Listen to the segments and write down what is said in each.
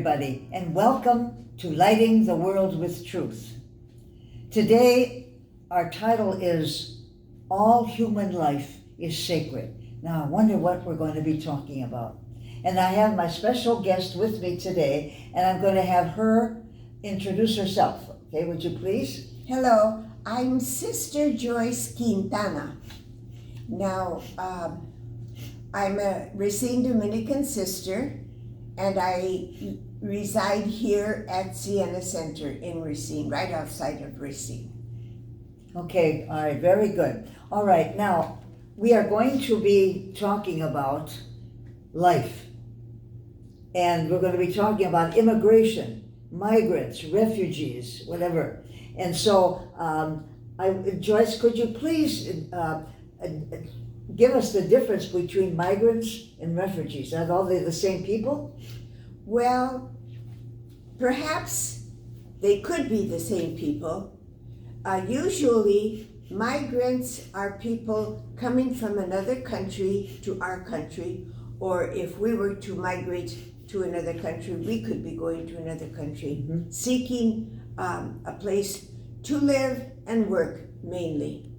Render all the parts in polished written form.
everybody, and welcome to Lighting the World with Truth. Today, our title is All Human Life is Sacred. Now, I wonder what we're going to be talking about. And I have my special guest with me today, and I'm going to have her introduce herself. Okay, would you please? Hello, I'm Sister Joyce Quintana. Now, I'm a Racine Dominican sister, and I reside here at Siena Center in Racine, right outside of Racine. Okay, all right, very good. All right, now, we are going to be talking about life. And we're going to be talking about immigration, migrants, refugees, whatever. And so, Joyce, could you please give us the difference between migrants and refugees? Are they the same people? Well, perhaps they could be the same people. Usually, migrants are people coming from another country to our country, or if we were to migrate to another country, we could be going to another country, seeking a place to live and work mainly.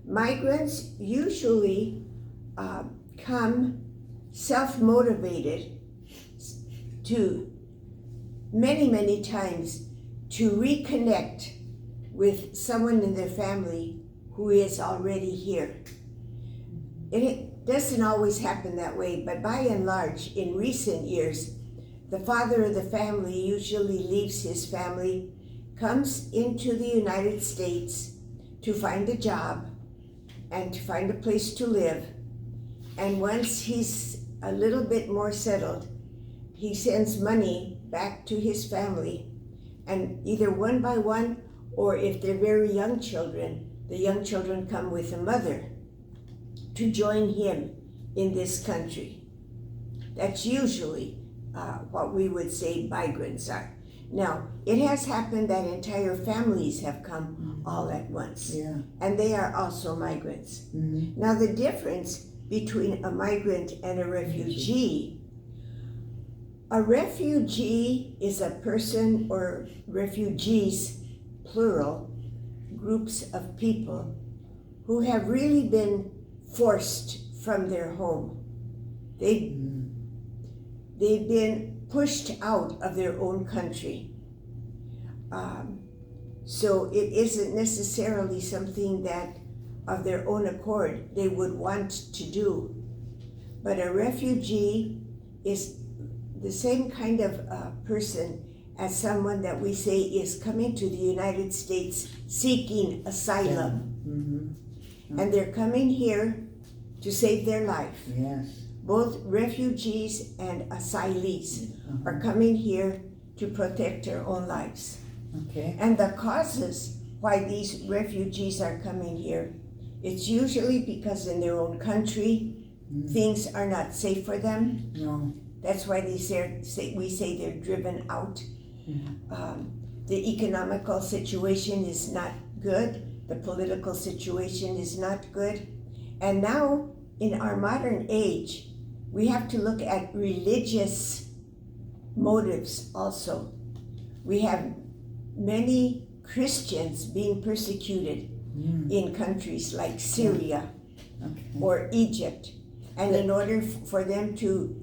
Migrants usually come self-motivated to many times to reconnect with someone in their family who is already here. It doesn't always happen that way, but by and large, in recent years, the father of the family usually leaves his family, comes into the United States to find a job and to find a place to live. And once he's a little bit more settled, he sends money back to his family. And either one by one, or if they're very young children, the young children come with a mother to join him in this country. That's usually what we would say migrants are. Now, it has happened that entire families have come all at once, and they are also migrants. Now, the difference between a migrant and a refugee is a person, or refugees, plural, groups of people who have really been forced from their home. They've been pushed out of their own country. So it isn't necessarily something that of their own accord they would want to do. But a refugee is the same kind of person as someone that we say is coming to the United States seeking asylum. And they're coming here to save their life. Yes. Both refugees and asylees are coming here to protect their own lives. Okay. And the causes why these refugees are coming here, it's usually because in their own country, things are not safe for them. No. That's why we say they're driven out. The economical situation is not good. The political situation is not good. And now, in our modern age, we have to look at religious motives also. We have many Christians being persecuted in countries like Syria or Egypt. And in order for them to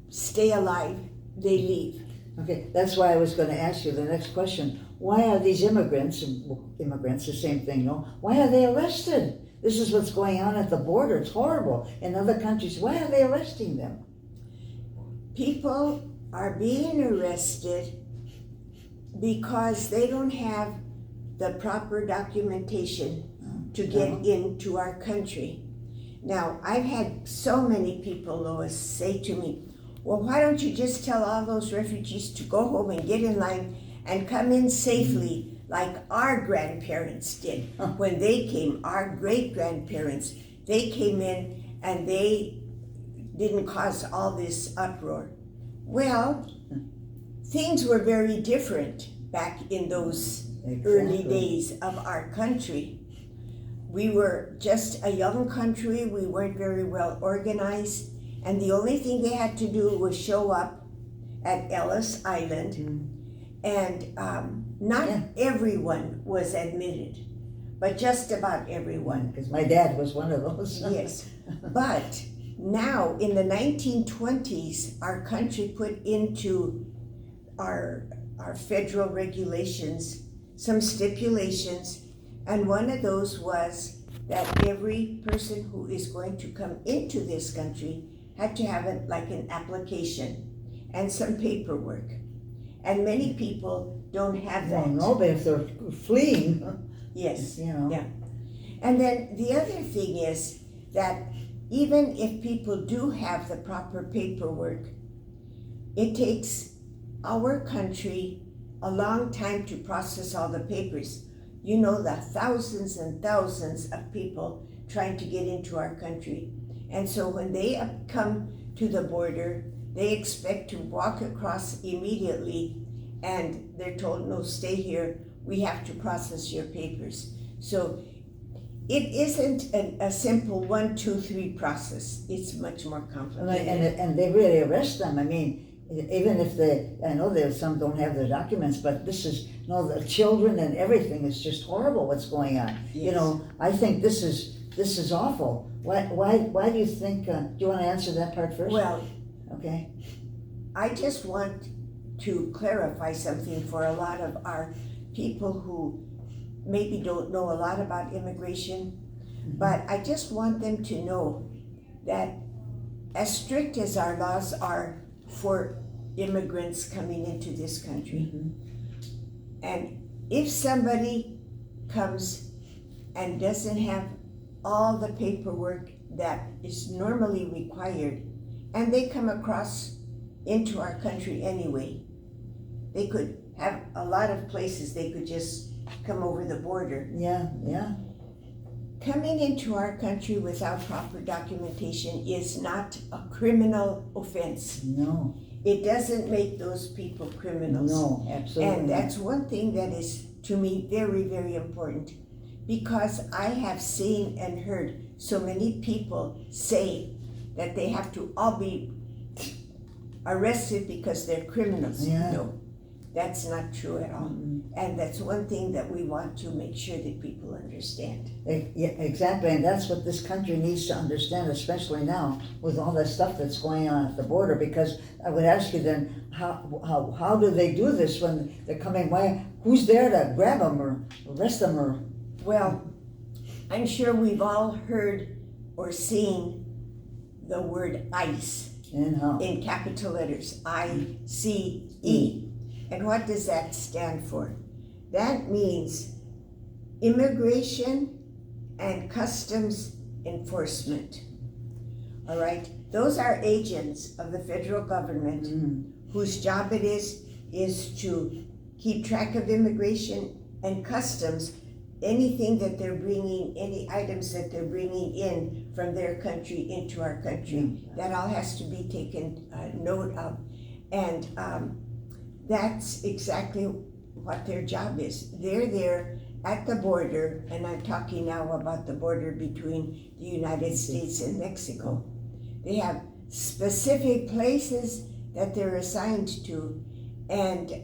stay alive, they leave. Okay, that's why I was going to ask you the next question. Why are these immigrants, the same thing, no? Why are they arrested? This is what's going on at the border. It's horrible. In other countries, why are they arresting them? People are being arrested because they don't have the proper documentation to get into our country. Now, I've had so many people, Lois, say to me, well, why don't you just tell all those refugees to go home and get in line and come in safely like our grandparents did when they came, our great-grandparents. They came in and they didn't cause all this uproar. Well, things were very different back in those early days of our country. We were just a young country. We weren't very well organized. And the only thing they had to do was show up at Ellis Island, and not everyone was admitted, but just about everyone. Because my dad was one of those. Yes, but now in the 1920s, our country put into our federal regulations some stipulations, and one of those was that every person who is going to come into this country had to have it like an application and some paperwork. And many people don't have that. Well, no, but if they're fleeing, Yes. you know. Yeah. And then the other thing is that even if people do have the proper paperwork, it takes our country a long time to process all the papers. You know, the thousands and thousands of people trying to get into our country. And so when they come to the border, they expect to walk across immediately, and they're told, no, stay here, we have to process your papers. So it isn't a simple 1, 2, 3 process. It's much more complicated. And they really arrest them. I mean, even if I know that some don't have their documents, but this is, the children and everything is just horrible what's going on. Yes. You know, I think this is awful. Why do you think, do you want to answer that part first? Well, okay. I just want to clarify something for a lot of our people who maybe don't know a lot about immigration, but I just want them to know that as strict as our laws are for immigrants coming into this country, and if somebody comes and doesn't have all the paperwork that is normally required, and they come across into our country anyway, they could have a lot of places they could just come over the border. Yeah. Coming into our country without proper documentation is not a criminal offense. No. It doesn't make those people criminals. No, absolutely. And that's one thing that is, to me, very, very important, because I have seen and heard so many people say that they have to all be arrested because they're criminals. Yeah. No, that's not true at all. And that's one thing that we want to make sure that people understand. Yeah, exactly, and that's what this country needs to understand, especially now with all that stuff that's going on at the border. Because I would ask you then, how do they do this when they're coming? Who's there to grab them or arrest them or? Well, I'm sure we've all heard or seen the word ICE And how? in capital letters, ICE. And what does that stand for? That means Immigration and Customs Enforcement. All right? Those are agents of the federal government whose job it is to keep track of immigration and customs, anything that they're bringing, any items that they're bringing in from their country into our country. That all has to be taken note of. And that's exactly what their job is. They're there at the border, and I'm talking now about the border between the United States and Mexico. They have specific places that they're assigned to, and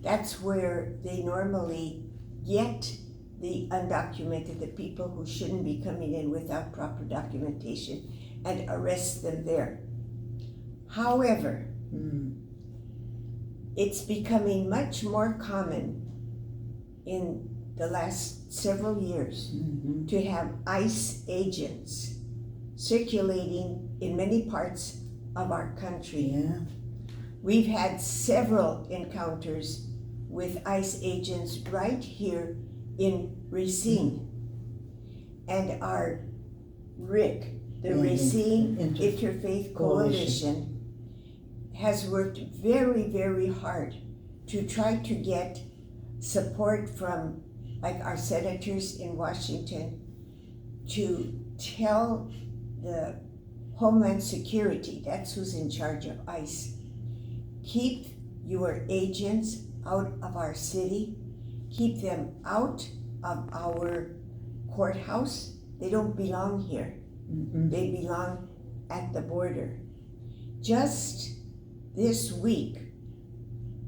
that's where they normally get the undocumented, the people who shouldn't be coming in without proper documentation, and arrest them there. However, it's becoming much more common in the last several years to have ICE agents circulating in many parts of our country. Yeah. We've had several encounters with ICE agents right here in Racine. And our RIC, the Racine Interfaith Coalition, has worked very, very hard to try to get support from like our senators in Washington to tell the Homeland Security, that's who's in charge of ICE, keep your agents out of our city, keep them out of our courthouse. They don't belong here. They belong at the border. Just this week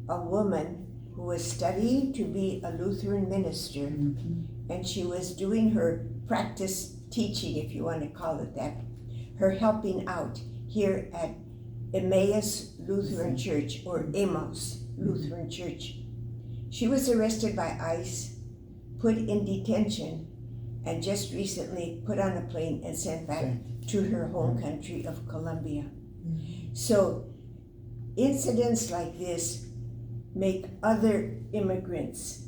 a woman who was studying to be a Lutheran minister, and she was doing her practice teaching, if you want to call it that, her helping out here at Emmaus Lutheran Church, or Amos Lutheran Church. She was arrested by ICE, put in detention, and just recently put on a plane and sent back to her home country of Colombia. So incidents like this make other immigrants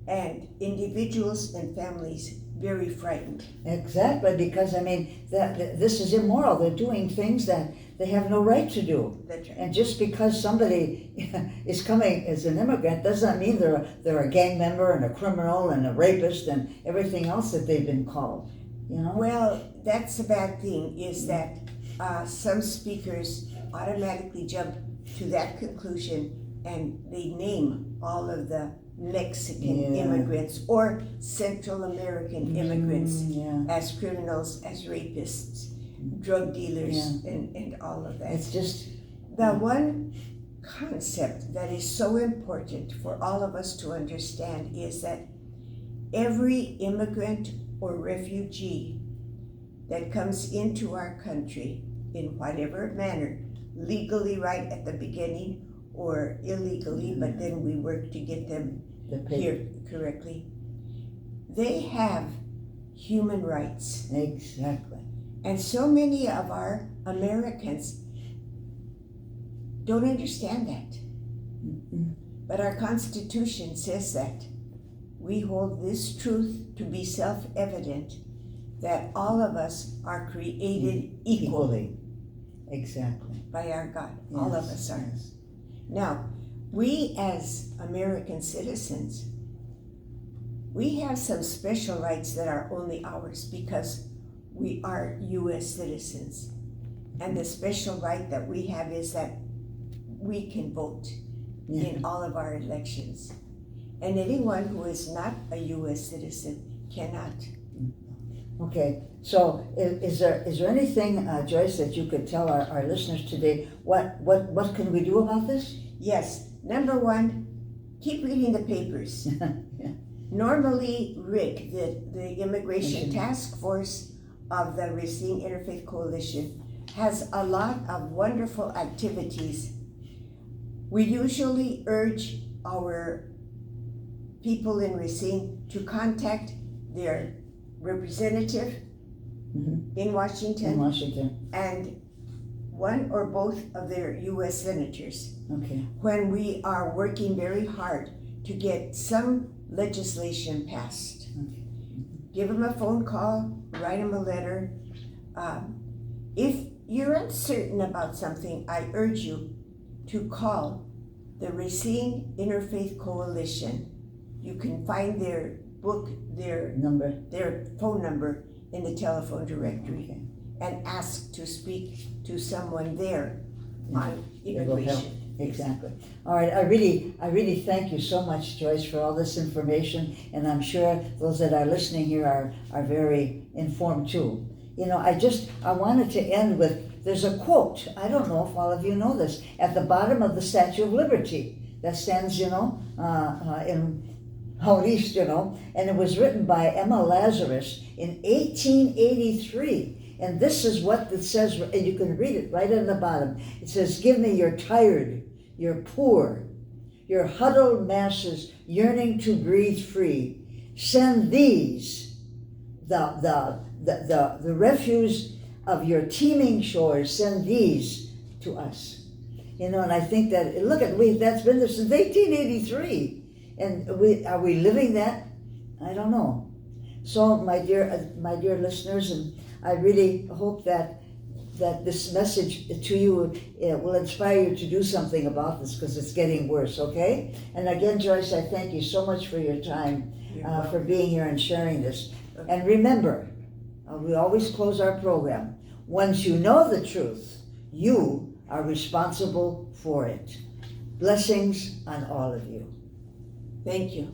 and individuals and families very frightened. Exactly, because I mean, this is immoral. They're doing things that they have no right to do. That's right. And just because somebody is coming as an immigrant doesn't mean they're a gang member and a criminal and a rapist and everything else that they've been called. You know? Well, that's the bad thing, is that some speakers automatically jump to that conclusion and they name all of the Mexican immigrants or Central American immigrants as criminals, as rapists, drug dealers, and all of that. It's just the one concept that is so important for all of us to understand is that every immigrant or refugee that comes into our country in whatever manner, legally right at the beginning or illegally, but then we work to get them here correctly, they have human rights. Exactly. And so many of our Americans don't understand that. But our Constitution says that. We hold this truth to be self-evident, that all of us are created equally. Exactly. By our God. All of us are. Now, we as American citizens, we have some special rights that are only ours because we are U.S. citizens. And the special right that we have is that we can vote in all of our elections. And anyone who is not a U.S. citizen cannot. Okay, so is there anything, Joyce, that you could tell our listeners today? What can we do about this? Yes. Number one, keep reading the papers. Normally, Rick, the Immigration Task Force of the Racine Interfaith Coalition, has a lot of wonderful activities. We usually urge our people in Racine to contact their representative in Washington and one or both of their U.S. senators. Okay. When we are working very hard to get some legislation passed. Okay. Give them a phone call, write them a letter. If you're uncertain about something, I urge you to call the Racine Interfaith Coalition. You can find their book, their phone number in the telephone directory, and ask to speak to someone there on immigration. Exactly. All right. I really thank you so much, Joyce, for all this information, and I'm sure those that are listening here are very informed too. You know, I wanted to end with, there's a quote. I don't know if all of you know this, at the bottom of the Statue of Liberty that stands, in out east, and it was written by Emma Lazarus in 1883. And this is what it says, and you can read it right on the bottom. It says, "Give me your tired, your poor, your huddled masses yearning to breathe free. Send these, the refuse of your teeming shores, send these to us." And I think that, that's been there since 1883. And are we living that? I don't know. So, my dear listeners, and I really hope that this message to you will inspire you to do something about this, because it's getting worse, okay? And again, Joyce, I thank you so much for your time, for being here and sharing this. Okay. And remember, we always close our program. Once you know the truth, you are responsible for it. Blessings on all of you. Thank you.